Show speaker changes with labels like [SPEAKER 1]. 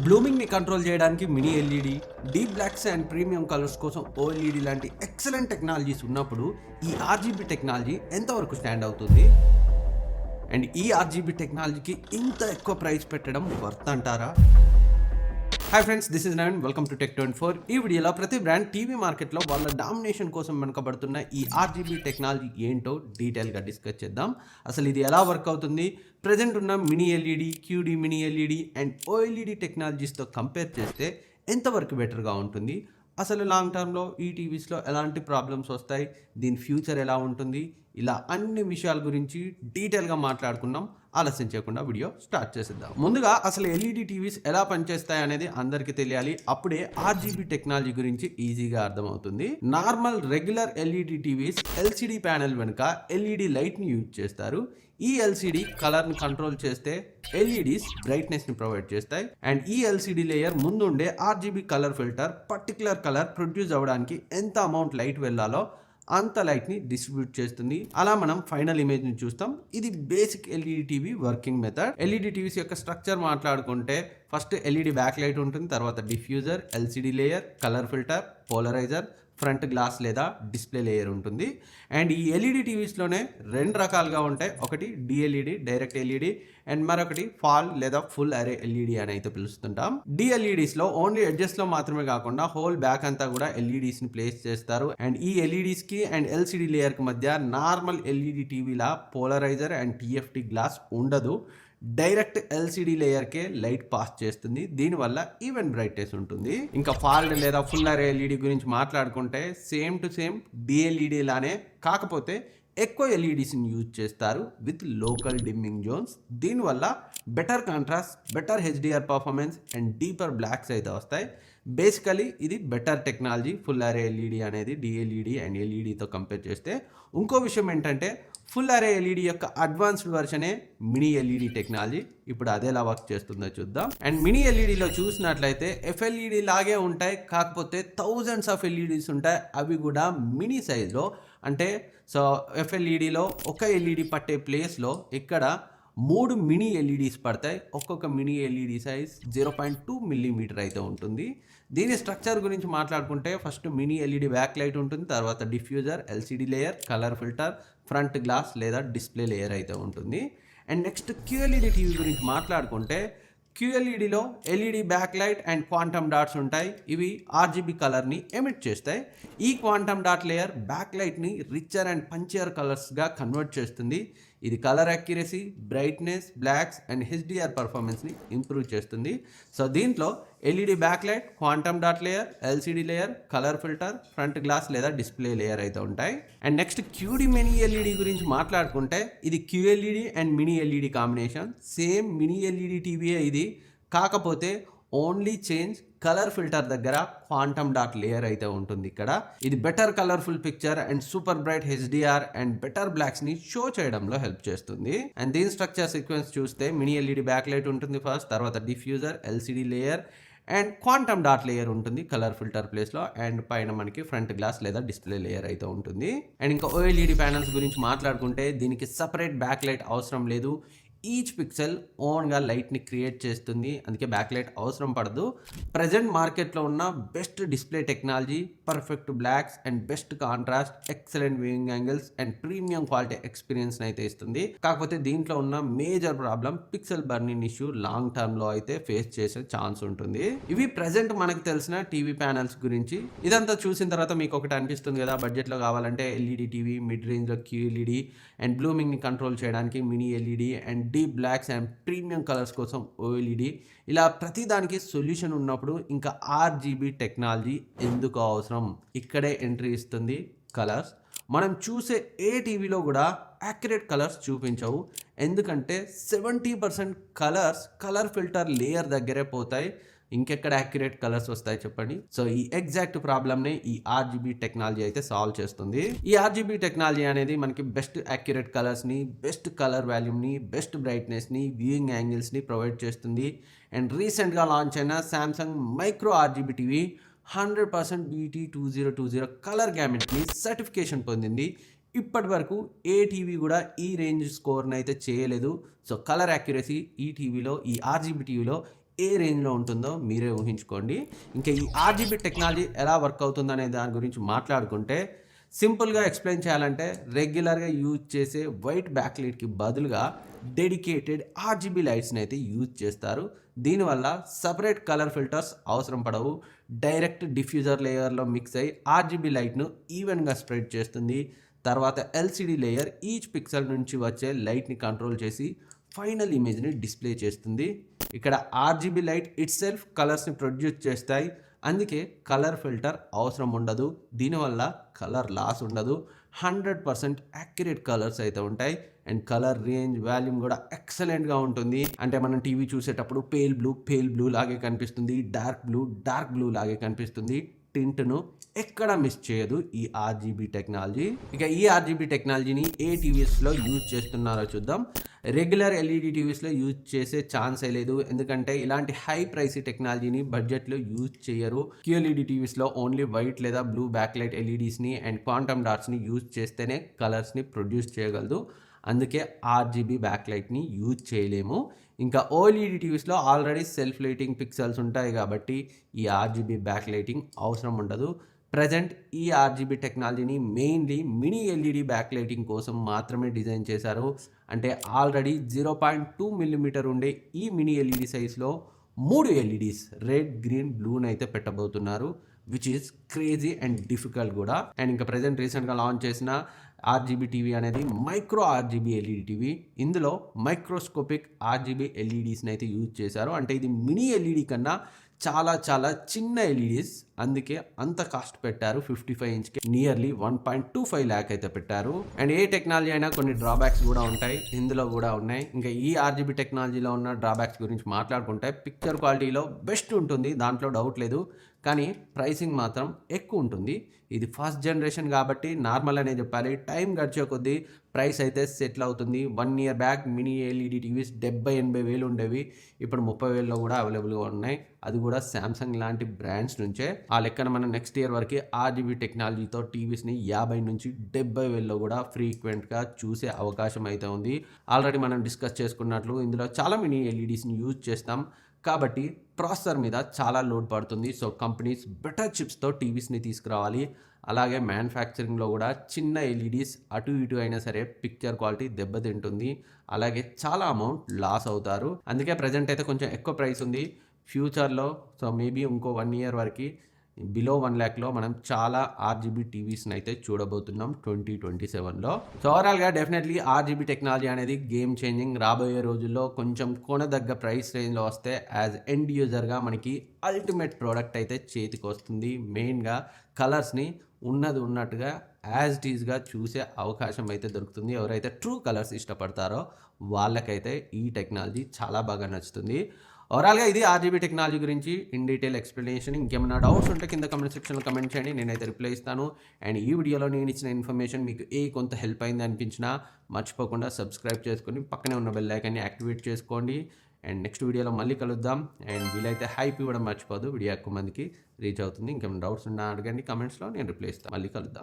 [SPEAKER 1] బ్లూమింగ్ని control చేయడానికి mini LED, deep blocks and premium colours కోసం OLED లాంటి ఎక్సలెంట్ టెక్నాలజీస్ ఉన్నప్పుడు ఈ ఆర్జీబీ టెక్నాలజీ ఎంతవరకు స్టాండ్ అవుతుంది? అండ్ ఈ ఆర్జీబీ టెక్నాలజీకి ఇంత ఎక్కువ ప్రైస్ పెట్టడం వర్త్ అంటారా? Hi friends, this is Naveen. Welcome to Tech24. ఈ వీడియోలో ప్రతి బ్రాండ్ టీవీ మార్కెట్లో వాళ్ళ డామినేషన్ కోసం వెనుకబడుతున్న ఈ ఆర్జీబీ టెక్నాలజీ ఏంటో డీటెయిల్గా డిస్కస్ చేద్దాం. అసలు ఇది ఎలా వర్క్ అవుతుంది, ప్రజెంట్ ఉన్న mini LED, QD mini LED and OLED టెక్నాలజీస్తో కంపేర్ చేస్తే ఎంతవరకు బెటర్గా ఉంటుంది, అసలు లాంగ్ టర్మ్లో ఈ టీవీస్లో ఎలాంటి ప్రాబ్లమ్స్ వస్తాయి, దీని ఫ్యూచర్ ఎలా ఉంటుంది, ఇలా అన్ని విషయాల గురించి డీటెయిల్గా మాట్లాడుకున్నాం. ఆలస్యం చేయకుండా వీడియో స్టార్ట్ చేసేద్దాం. ముందుగా అసలు ఎల్ఈడి టీవీస్ ఎలా పనిచేస్తాయి అనేది అందరికీ తెలియాలి. అప్పుడే ఆర్జీబీ టెక్నాలజీ గురించి ఈజీగా అర్థమవుతుంది. Normal regular LED TVs LCD panel వెనుక ఎల్ఈడి లైట్ని యూజ్ చేస్తారు. ఈ ఎల్సిడి కలర్ని కంట్రోల్ చేస్తే ఎల్ఈడీస్ బ్రైట్నెస్ని ప్రొవైడ్ చేస్తాయి. అండ్ ఈ ఎల్సిడి లేయర్ ముందుండే RGB colour filter particular colour produce అవ్వడానికి ఎంత అమౌంట్ లైట్ వెళ్ళాలో అంత లైట్ని డిస్ట్రిబ్యూట్ చేస్తుంది. అలా మనం ఫైనల్ ఇమేజ్ని చూస్తాం. ఇది basic LED TV working method. LED TVs యొక్క స్ట్రక్చర్ మాట్లాడుకుంటే ఫస్ట్ ఎల్ఈడి బ్యాక్ లైట్ ఉంటుంది, తర్వాత diffuser, LCD layer, colour filter, polariser, front glass లేదా డిస్ప్లే లేయర్ ఉంటుంది. అండ్ ఈ ఎల్ఈడి టీవీస్లోనే రెండు రకాలుగా ఉంటాయి. ఒకటి డిఎల్ఈడి, డైరెక్ట్ ఎల్ఈడి, అండ్ మరొకటి ఫాల్ లేదా ఫుల్ అరే ఎల్ఈడి అని అయితే పిలుస్తుంటాం. డిఎల్ఈడీస్లో ఓన్లీ ఎడ్జెస్లో మాత్రమే కాకుండా హోల్ బ్యాక్ అంతా కూడా ఎల్ఈడీస్ని ప్లేస్ చేస్తారు. అండ్ ఈ ఎల్ఈడీస్కి అండ్ ఎల్సిడి లేయర్కి మధ్య నార్మల్ ఎల్ఈడి టీవీలా పోలరైజర్ అండ్ టీఎఫ్టీ గ్లాస్ ఉండదు. డైరెక్ట్ ఎల్సిడి లేయర్కే లైట్ పాస్ చేస్తుంది. దీనివల్ల ఈవెన్ బ్రైట్నెస్ ఉంటుంది. ఇంకా ఫాల్డ్ లేదా ఫుల్ అరే ఎల్ఈడి గురించి మాట్లాడుకుంటే సేమ్ టు సేమ్ డిఎల్ఈడి లానే, కాకపోతే ఎక్కువ ఎల్ఈడీస్ని యూజ్ చేస్తారు విత్ లోకల్ డిమ్మింగ్ జోన్స్. దీనివల్ల better contrast, better HDR performance and deeper blocks అయితే వస్తాయి. బేసికలీ ఇది బెటర్ టెక్నాలజీ ఫుల్ అరే ఎల్ఈడి అనేది డిఎల్ఈడి అండ్ ఎల్ఈడితో కంపేర్ చేస్తే. ఇంకో విషయం ఏంటంటే ఫుల్ అరే ఎల్ఈడి యొక్క అడ్వాన్స్డ్ వర్షనే మినీ ఎల్ఈడి టెక్నాలజీ. ఇప్పుడు అదేలా వర్క్ చేస్తుందో చూద్దాం. అండ్ మినీ ఎల్ఈడిలో చూసినట్లయితే ఎఫ్ఎల్ఈడి లాగే ఉంటాయి, కాకపోతే థౌజండ్స్ ఆఫ్ ఎల్ఈడీస్ ఉంటాయి. అవి కూడా మినీ సైజ్లో. అంటే సో ఎఫ్ఎల్ఈడిలో ఒక ఎల్ఈడి పట్టే ప్లేస్లో ఇక్కడ 3 మినీ ఎల్ఈడీస్ పడతాయి. ఒక్కొక్క మినీ ఎల్ఈడి సైజ్ 0.2 మిల్లీమీటర్ అయితే ఉంటుంది. దీని స్ట్రక్చర్ గురించి మాట్లాడుకుంటే first mini LED back light ఉంటుంది, తర్వాత diffuser, LCD layer, colour filter, front glass లేదా డిస్ప్లే లేయర్ అయితే ఉంటుంది. అండ్ నెక్స్ట్ క్యూఎల్ఈడి టీవీ గురించి మాట్లాడుకుంటే క్యూఎల్ఈడిలో LED back light and quantum dots ఉంటాయి. ఇవి ఆర్జీబీ కలర్ని ఎమిట్ చేస్తాయి. ఈ క్వాంటమ్ డాట్ లేయర్ బ్యాక్ లైట్ని రిచర్ అండ్ పంచియర్ కలర్స్గా కన్వర్ట్ చేస్తుంది. ఇది colour accuracy, brightness, blacks and HDR పర్ఫార్మెన్స్ని ఇంప్రూవ్ చేస్తుంది. సో దీంట్లో LED back light, quantum dot layer, LCD layer, colour filter, front glass లేదా డిస్ప్లే లేయర్ అయితే ఉంటాయి. And next QD mini LED గురించి మాట్లాడుకుంటే ఇది QLED and mini LED combination. Same mini LED టీవీయే ఇది, కాకపోతే ఓన్లీ చేంజ్ కలర్ ఫిల్టర్ దగ్గర క్వాంటమ్ డాట్ లేయర్ అయితే ఉంటుంది. ఇక్కడ ఇది better colourful picture and super bright HDR and better blacks ని షో చేయడంలో హెల్ప్ చేస్తుంది. అండ్ దీని స్ట్రక్చర్ సీక్వెన్స్ చూస్తే మినీ ఎల్ఈడి బ్యాక్ లైట్ ఉంటుంది ఫస్ట్, తర్వాత diffuser, LCD layer and quantum dot layer ఉంటుంది కలర్ ఫిల్టర్ ప్లేస్లో. అండ్ పైన మనకి ఫ్రంట్ గ్లాస్ లేదా డిస్ప్లే లేయర్ అయితే ఉంటుంది. అండ్ ఇంకా ఓఎల్ఈడి ప్యానల్స్ గురించి మాట్లాడుకుంటే దీనికి సపరేట్ బ్యాక్ లైట్ అవసరం లేదు. ఈచ్ పిక్సెల్ ఓన్గా లైట్ని క్రియేట్ చేస్తుంది, అందుకే బ్యాక్ లైట్ అవసరం పడదు. ప్రజెంట్ మార్కెట్లో ఉన్న best display technology, perfect blocks and best contrast, excellent viewing angles and premium quality experience అయితే ఇస్తుంది. కాకపోతే దీంట్లో ఉన్న major problem pixel burning issue long టర్మ్లో అయితే ఫేస్ చేసే ఛాన్స్ ఉంటుంది. ఇవి ప్రజెంట్ మనకు తెలిసిన టీవీ ప్యానల్స్ గురించి. ఇదంతా చూసిన తర్వాత మీకు ఒకటి అనిపిస్తుంది కదా, బడ్జెట్లో కావాలంటే ఎల్ఈడి టీవీ, మిడ్ రేంజ్లో క్యూఎల్ఈడి అండ్ బ్లూమింగ్ని కంట్రోల్ చేయడానికి mini LED and deep blocks and premium colours కోసం ఓఎల్ఈడి, ఇలా ప్రతిదానికి సొల్యూషన్ ఉన్నప్పుడు ఇంకా ఆర్జీబీ టెక్నాలజీ ఎందుకు అవసరం? ఇక్కడే ఎంట్రీ ఇస్తుంది కలర్స్. మనం చూసే ఏ టీవీలో కూడా యాక్యురేట్ కలర్స్ చూపించవు, ఎందుకంటే 70% కలర్స్ కలర్ ఫిల్టర్ లేయర్ దగ్గరే పోతాయి. ఇంకెక్కడ యాక్యురేట్ కలర్స్ వస్తాయి చెప్పండి? సో ఈ ఎగ్జాక్ట్ ప్రాబ్లమ్ని ఈ ఆర్జీబీ టెక్నాలజీ అయితే సాల్వ్ చేస్తుంది. ఈ ఆర్జీబీ టెక్నాలజీ అనేది మనకి బెస్ట్ యాక్యురేట్ కలర్స్ని, బెస్ట్ కలర్ వాల్యూమ్ని, బెస్ట్ బ్రైట్నెస్ని, వ్యూయింగ్ యాంగిల్స్ని ప్రొవైడ్ చేస్తుంది. అండ్ రీసెంట్గా లాంచ్ అయిన Samsung micro RGB TV 100% BT2020 colour గ్యామెట్ని సర్టిఫికేషన్ పొందింది. ఇప్పటి వరకు ఏ టీవీ కూడా ఈ రేంజ్ స్కోర్ని అయితే చేయలేదు. సో కలర్ యాక్యురసీ ఈ టీవీలో, ఈ ఆర్జీబీ టీవీలో ఏ రేంజ్లో ఉంటుందో మీరే ఊహించుకోండి. ఇంకా ఈ ఆర్జీబీ టెక్నాలజీ ఎలా వర్క్ అవుతుందనే దాని గురించి మాట్లాడుకుంటే, సింపుల్గా ఎక్స్ప్లెయిన్ చేయాలంటే రెగ్యులర్గా యూజ్ చేసే వైట్ బ్యాక్లైట్కి బదులుగా డెడికేటెడ్ ఆర్జీబీ లైట్స్ని అయితే యూజ్ చేస్తారు. దీనివల్ల సపరేట్ కలర్ ఫిల్టర్స్ అవసరం పడవు. డైరెక్ట్ డిఫ్యూజర్ లేయర్లో మిక్స్ అయ్యి ఆర్జీబీ లైట్ను ఈవెన్గా స్ప్రెడ్ చేస్తుంది. తర్వాత ఎల్సిడి లేయర్ ఈచ్ పిక్సెల్ నుంచి వచ్చే లైట్ని కంట్రోల్ చేసి ఫైనల్ ఇమేజ్ని డిస్ప్లే చేస్తుంది. ఇక్కడ ఆర్జీబీ లైట్ ఇట్ సెల్ఫ్ కలర్స్ని ప్రొడ్యూస్ చేస్తాయి. అందుకే కలర్ ఫిల్టర్ అవసరం ఉండదు. దీనివల్ల కలర్ లాస్ ఉండదు. 100% యాక్యురేట్ కలర్స్ అయితే ఉంటాయి. అండ్ కలర్ రేంజ్ వాల్యూమ్ కూడా ఎక్సలెంట్గా ఉంటుంది. అంటే మనం టీవీ చూసేటప్పుడు పేల్ బ్లూ లాగే కనిపిస్తుంది, డార్క్ బ్లూ లాగే కనిపిస్తుంది. టింట్ను ఎక్కడ మిస్ చేయదు ఈ ఆర్జీబీ టెక్నాలజీ. ఇక ఈ ఆర్జీబీ టెక్నాలజీని ఏ టీవీస్లో యూజ్ చేస్తున్నారో చూద్దాం. రెగ్యులర్ ఎల్ఈడి టీవీస్లో యూజ్ చేసే ఛాన్సే లేదు, ఎందుకంటే ఇలాంటి హై ప్రైస్ టెక్నాలజీని బడ్జెట్లో యూజ్ చేయరు. క్యూఎల్ఈడి టీవీస్లో ఓన్లీ వైట్ లేదా బ్లూ బ్యాక్లైట్ ఎల్ఈడీస్ని అండ్ క్వాంటమ్ డాట్స్ని యూజ్ చేస్తేనే కలర్స్ని ప్రొడ్యూస్ చేయగలదు. అందుకే ఆర్జీబీ బ్యాక్లైట్ని యూజ్ చేయలేము. ఇంకా ఓఎల్ఈడి టీవీస్లో ఆల్రెడీ సెల్ఫ్ లైటింగ్ పిక్సెల్స్ ఉంటాయి కాబట్టి ఈ ఆర్జీబీ బ్యాక్ లైటింగ్ అవసరం ఉండదు. ప్రజెంట్ ఈ ఆర్జీబీ టెక్నాలజీని mainly mini LED back lighting కోసం మాత్రమే డిజైన్ చేశారు. అంటే ఆల్రెడీ 0.2 మిల్లీమీటర్ ఉండే ఈ మినీ ఎల్ఈడి సైజ్లో 3 ఎల్ఈడీస్ రెడ్, గ్రీన్, బ్లూని అయితే పెట్టబోతున్నారు, which is crazy and difficult కూడా. అండ్ ఇంకా ప్రజెంట్ రీసెంట్గా లాంచ్ చేసిన ఆర్జీబీ టీవీ అనేది మైక్రో ఆర్జీబీ ఎల్ఈడి టీవీ. ఇందులో మైక్రోస్కోపిక్ ఆర్జీబీ ఎల్ఈడీస్ని అయితే యూజ్ చేశారు. అంటే ఇది మినీ ఎల్ఈడి కన్నా చాలా చిన్న ఎల్ఈడీస్, అందుకే అంత కాస్ట్ పెట్టారు. 55 ఇంచ్కి నియర్లీ 1.25 ల్యాక్ అయితే పెట్టారు. అండ్ ఏ టెక్నాలజీ అయినా కొన్ని డ్రాబ్యాక్స్ కూడా ఉంటాయి, ఇందులో కూడా ఉన్నాయి. ఇంకా ఈ ఆర్జీబీ టెక్నాలజీలో ఉన్న డ్రాబ్యాక్స్ గురించి మాట్లాడుకుంటే పిక్చర్ క్వాలిటీలో బెస్ట్ ఉంటుంది, దాంట్లో డౌట్ లేదు. కానీ ప్రైసింగ్ మాత్రం ఎక్కువ ఉంటుంది. ఇది ఫస్ట్ జనరేషన్ కాబట్టి నార్మల్ అనే చెప్పాలి. టైం గడిచే కొద్దీ ప్రైస్ అయితే సెటిల్ అవుతుంది. 1 year back mini LED TVs 70-80 వేలు ఉండేవి, ఇప్పుడు 30 వేలలో కూడా అవైలబుల్గా ఉన్నాయి. అది కూడా శాంసంగ్ లాంటి బ్రాండ్స్ నుంచే. ఆ లెక్కన మనం నెక్స్ట్ ఇయర్ వరకు ఆర్జీబీ టెక్నాలజీతో టీవీస్ని 50 నుంచి 70 వేలలో కూడా ఫ్రీక్వెంట్గా చూసే అవకాశం అయితే ఉంది. ఆల్రెడీ మనం డిస్కస్ చేసుకున్నట్లు ఇందులో చాలా మినీ ఎల్ఈడీస్ని యూజ్ చేస్తాం కాబట్టి ప్రాసెసర్ మీద చాలా లోడ్ పడుతుంది. సో కంపెనీస్ బెటర్ చిప్స్తో టీవీస్ని తీసుకురావాలి. అలాగే మ్యానుఫ్యాక్చరింగ్లో కూడా చిన్న ఎల్ఈడీస్ అటు ఇటు అయినా సరే పిక్చర్ క్వాలిటీ దెబ్బతింటుంది, అలాగే చాలా అమౌంట్ లాస్ అవుతారు. అందుకే ప్రజెంట్ అయితే కొంచెం ఎక్కువ ప్రైస్ ఉంది. ఫ్యూచర్లో సో మేబీ ఇంకో 1 ఇయర్ వరకు బిలో 1 ల్యాక్లో మనం చాలా ఆర్జీబీ టీవీస్ని అయితే చూడబోతున్నాం 2027లో. సో ఓవరాల్గా డెఫినెట్లీ ఆర్జీబీ టెక్నాలజీ అనేది గేమ్ చేంజింగ్. రాబోయే రోజుల్లో కొంచెం కొనదగ్గ ప్రైస్ రేంజ్లో వస్తే యాజ్ ఎండ్ యూజర్గా మనకి అల్టిమేట్ ప్రోడక్ట్ అయితే చేతికి వస్తుంది. మెయిన్గా కలర్స్ని ఉన్నట్టుగా యాజ్ ఇట్ ఈజ్గా చూసే అవకాశం అయితే దొరుకుతుంది. ఎవరైతే ట్రూ కలర్స్ ఇష్టపడతారో వాళ్ళకైతే ఈ టెక్నాలజీ చాలా బాగా నచ్చుతుంది. ఓవరాల్గా ఇది ఆర్జీబీ టెక్నాలజీ గురించి ఇన్ డీటెయిల్ ఎక్స్ప్లెనేషన్. ఇంకేమైనా డౌట్స్ ఉంటే కింద కమెంట్ సెక్షన్లో కమెంట్ చేయండి, నేనైతే రిప్లై ఇస్తాను. అండ్ ఈ వీడియోలో నేను ఇచ్చిన ఇన్ఫర్మేషన్ మీకు కొంత హెల్ప్ అయింది అనిపించినా మర్చిపోకుండా సబ్స్క్రైబ్ చేసుకొని పక్కనే ఉన్న బెల్ ఐకాన్ని యాక్టివేట్ చేసుకోండి. అండ్ నెక్స్ట్ వీడియోలో మళ్ళీ కలుద్దాం. అండ్ వీలైతే హైప్ ఇవ్వడం మర్చిపోదు, వీడియో ఎక్కువ మందికి రీచ్ అవుతుంది. ఇంకేమైనా డౌట్స్ ఉన్నా అడగండి కమెంట్స్లో, నేను రిప్లై ఇస్తాను. మళ్ళీ కలుద్దాం.